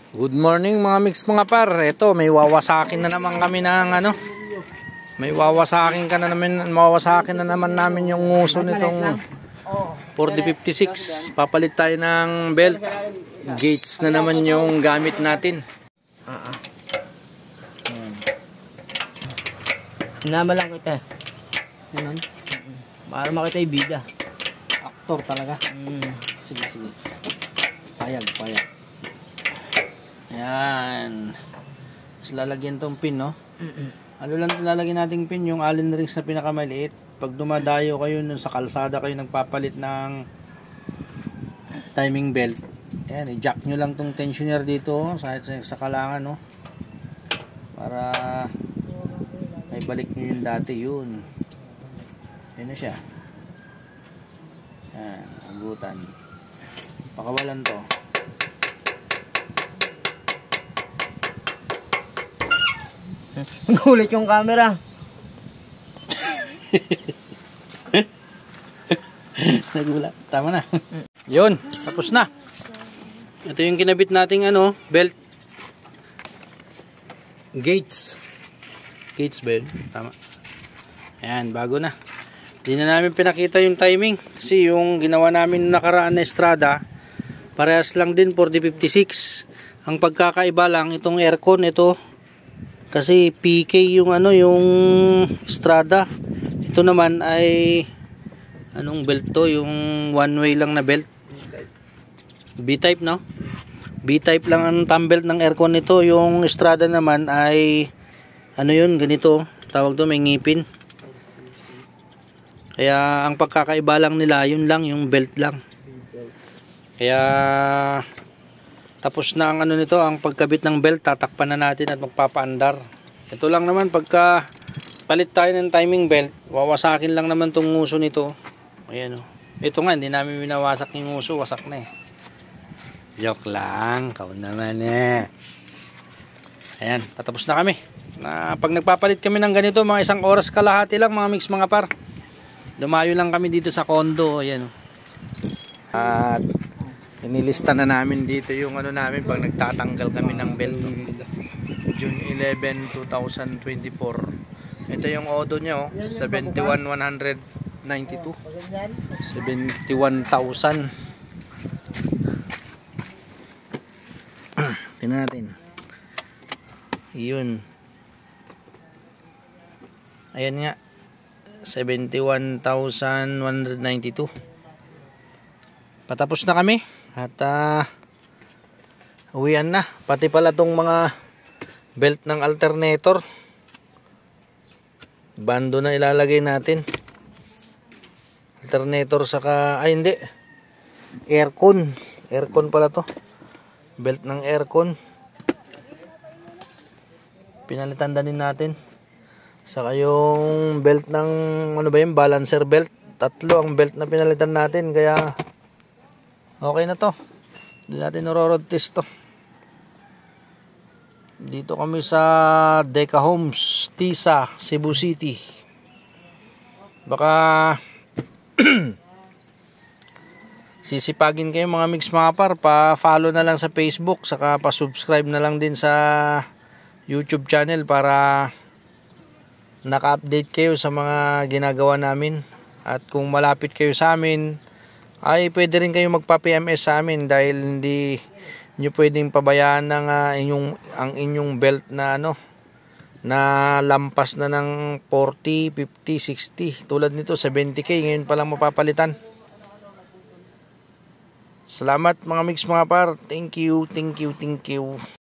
Good morning mga mix mga par. Ito, may wawasakin na naman kami ng ano. May wawasakin na naman namin yung nguso nitong 4056. Papalit tayo ng belt. Gates na naman yung gamit natin. Sinama lang kita. Ganun. Para makita yung bida. Aktor talaga. Sige. Payag. Ayan. Mas lalagyan tong pin, no? Ano lang lalagyan nating pin? Yung Allen rings na pinakamaliit. Pag dumadayo kayo nun sa kalsada kayo nagpapalit ng timing belt. Ayan, i-jack nyo lang tong tensioner dito sa kalangan, no? Para may balik nyo yung dati yun. Ayan na siya. Ayan, agutan. Pakawalan to. Gulit yung camera. Nagulat. Tama na. Yun, tapos na. Ito yung kinabit nating belt. Gates ba yun? Tama. Ayan, bago na. Hindi na namin pinakita yung timing. Kasi yung ginawa namin nakaraan na Estrada, parehas lang din 4056. Ang pagkakaiba lang, itong aircon, ito. Kasi PK yung yung Estrada. Ito naman ay anong belt to? Yung one way lang na belt. B-type, no? B-type lang ang thumb belt ng aircon nito. Yung Estrada naman ay yun, ganito. Tawag to, may ngipin. Kaya ang pagkakaiba lang nila, yun lang, yung belt lang. Kaya tapos na ang nito, ang pagkabit ng belt, tatakpan na natin at magpapaandar. Ito lang naman, pagka palit tayo ng timing belt, wawasakin lang naman tong nguso nito. Ayan o. Ito nga, hindi namin binawasak yung nguso, wasak na eh. Joke lang, kau naman eh. Ayan, patapos na kami. Pag nagpapalit kami ng ganito, mga 1 oras kalahati lang mga mix mga par. Dumayo lang kami dito sa condo, ayan o. At inilista na namin dito yung namin pag nagtatanggal kami ng belt. June 11, 2024. Ito yung odo niya, 71,192. 71,000. Tingnan natin. Yun. Ayan nga. 71,192. Patapos na kami. At uwian na. Pati pala tong mga belt ng alternator. Bando na ilalagay natin. Alternator saka, ay hindi. Aircon. Aircon pala to. Belt ng aircon. Pinalitan din natin. Saka yung belt ng, balancer belt. 3 ang belt na pinalitan natin. Kaya okay na to. Hindi natin naro-road test to. Dito kami sa Deca Homes, Tisa, Cebu City. Baka sisipagin kayo mga mix mga par. Pa-follow na lang sa Facebook. Saka pa-subscribe na lang din sa YouTube channel para naka-update kayo sa mga ginagawa namin. At kung malapit kayo sa amin, ay pwede rin kayo magpa-PMS sa amin dahil hindi nyo pwedeng pabayaan ng ang inyong belt na na lampas na ng 40, 50, 60. Tulad nito 70k ngayon pa lang mapapalitan. Salamat mga mix mga par. Thank you.